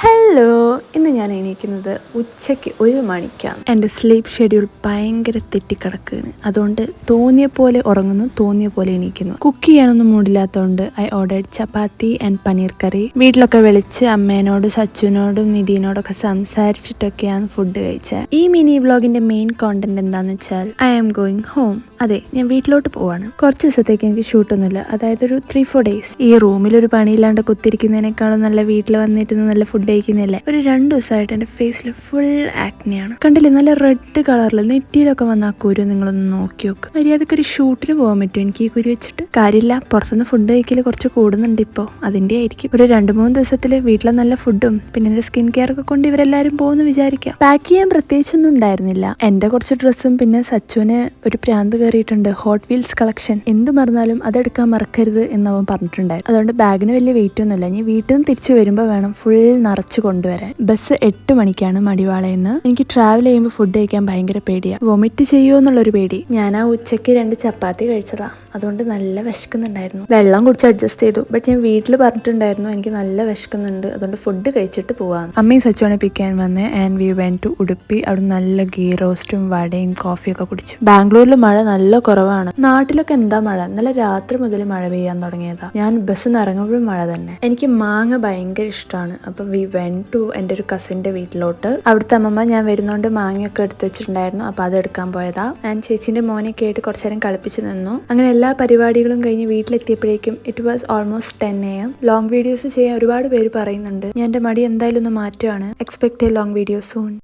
Hello, ഇന്ന് ഞാൻ എണീക്കുന്നത് ഉച്ചയ്ക്ക് 1 മണിക്കാണ്. എൻ്റെ സ്ലീപ്പ് ഷെഡ്യൂൾ ഭയങ്കര തെറ്റിക്കിടക്കുകയാണ്. അതുകൊണ്ട് തോന്നിയ പോലെ ഉറങ്ങുന്നു, തോന്നിയ പോലെ എണീക്കുന്നു. കുക്ക് ചെയ്യാനൊന്നും മൂടില്ലാത്തതുകൊണ്ട് I ordered chapati and paneer curry. വീട്ടിലൊക്കെ വിളിച്ച് അമ്മേനോടും സച്ചുവിനോടും നിധിനോടൊക്കെ സംസാരിച്ചിട്ടൊക്കെയാണ് ഫുഡ് കഴിച്ചത്. ഈ മിനി വ്ളോഗിന്റെ മെയിൻ കോണ്ടന്റ് എന്താണെന്ന് വെച്ചാൽ ഐ ആം ഗോയിങ് ഹോം. അതെ, ഞാൻ വീട്ടിലോട്ട് പോവാണ്. കുറച്ച് ദിവസത്തേക്ക് എനിക്ക് ഷൂട്ടൊന്നുമില്ല, അതായത് ഒരു 3-4 ഡേയ്സ്. ഈ റൂമിലൊരു പണിയില്ലാണ്ട് കുത്തിരിക്കുന്നതിനേക്കാളും നല്ല വീട്ടിൽ വന്നിരുന്ന് നല്ല ഫുഡ് കഴിക്കുന്നില്ലേ. ഒരു 2 ദിവസമായിട്ട് എൻ്റെ ഫേസിൽ ഫുൾ ആക്നെയാണ്. കണ്ടില്ലേ, നല്ല റെഡ് കളറിൽ നെറ്റിയിലൊക്കെ വന്ന ആ കുരു നിങ്ങളൊന്ന് നോക്കി നോക്ക്. മര്യാദക്ക് ഒരു ഷൂട്ടിന് പോകാൻ പറ്റും എനിക്ക് ഈ കുരു വെച്ചിട്ട്. കാര്യമില്ല, പുറത്തുനിന്ന് ഫുഡ് കഴിക്കൽ കുറച്ച് കൂടുന്നുണ്ട് ഇപ്പോൾ, അതിൻ്റെ ആയിരിക്കും. ഒരു 2-3 ദിവസത്തിൽ വീട്ടിലെ നല്ല ഫുഡും പിന്നെ എൻ്റെ സ്കിൻ കെയർ ഒക്കെ കൊണ്ട് ഇവരെല്ലാവരും പോകുമെന്ന് വിചാരിക്കാം. പാക്ക് ചെയ്യാൻ പ്രത്യേകിച്ചൊന്നും ഉണ്ടായിരുന്നില്ല. എൻ്റെ കുറച്ച് ഡ്രസ്സും പിന്നെ സച്ചുവിന് ഒരു പ്രാന്ത് കയറിയിട്ടുണ്ട്, ഹോട്ട് വീൽസ് കളക്ഷൻ. എന്ത് മറന്നാലും അതെടുക്കാൻ മറക്കരുത് എന്ന് അവൻ പറഞ്ഞിട്ടുണ്ടായിരുന്നു. അതുകൊണ്ട് ബാഗിന് വലിയ വെയിറ്റ് ഒന്നുമില്ല. ഇനി വീട്ടിൽ നിന്ന് തിരിച്ചു വരുമ്പോൾ വേണം ഫുൾ നിറച്ച് കൊണ്ടുവരാൻ. ബസ് 8 മണിക്കാണ് മടിവാളയിൽ നിന്ന്. എനിക്ക് ട്രാവൽ ചെയ്യുമ്പോൾ ഫുഡ് കഴിക്കാൻ ഭയങ്കര പേടിയാണ്, വൊമിറ്റ് ചെയ്യുമോ എന്നുള്ളൊരു പേടി. ഞാൻ ആ ഉച്ചയ്ക്ക് 2 ചപ്പാത്തി കഴിച്ചതാ, അതുകൊണ്ട് നല്ല വിശക്കുന്നുണ്ടായിരുന്നു. വെള്ളം കുടിച്ച് അഡ്ജസ്റ്റ് ചെയ്തു. ബട്ട് ഞാൻ വീട്ടിൽ പറഞ്ഞിട്ടുണ്ടായിരുന്നു എനിക്ക് നല്ല വിശക്കുന്നുണ്ട്, അതുകൊണ്ട് ഫുഡ് കഴിച്ചിട്ട് പോവാം. അമ്മയും സച്ചുവാണ് പിക്ക് ചെയ്യാൻ വന്നത്. And we went to Udupi. അവിടെ നല്ല ഗീ റോസ്റ്റും വടയും കോഫിയൊക്കെ കുടിച്ചു. ബാംഗ്ലൂരിൽ മഴ നല്ല കുറവാണ്. നാട്ടിലൊക്കെ എന്താ മഴ, ഇന്നലെ രാത്രി മുതൽ മഴ പെയ്യാൻ തുടങ്ങിയതാ. ഞാൻ ബസ്സിൽ നിന്ന് ഇറങ്ങുമ്പോഴും മഴ തന്നെ. എനിക്ക് മാങ്ങ ഭയങ്കര ഇഷ്ടമാണ്. അപ്പം വി വെന്റ് ടു എൻ്റെ ഒരു കസിൻ്റെ വീട്ടിലോട്ട്. അവിടുത്തെ അമ്മമ്മ ഞാൻ വരുന്നോണ്ട് മാങ്ങയൊക്കെ എടുത്ത് വെച്ചിട്ടുണ്ടായിരുന്നു, അപ്പോൾ അത് എടുക്കാൻ പോയതാ. ഞാൻ ചേച്ചീൻ്റെ മോനെയൊക്കെ ആയിട്ട് കുറച്ചു നേരം കളിപ്പിച്ച് നിന്നു. അങ്ങനെ എല്ലാ പരിപാടികളും കഴിഞ്ഞ് വീട്ടിലെത്തിയപ്പോഴേക്കും it was almost 10 AM. Long videos ചെയ്യാൻ ഒരുപാട് പേര് പറയുന്നുണ്ട്. ഞാൻ എൻ്റെ മടി എന്തായാലും ഒന്ന് മാറ്റുകയാണ്. Expect A long video soon.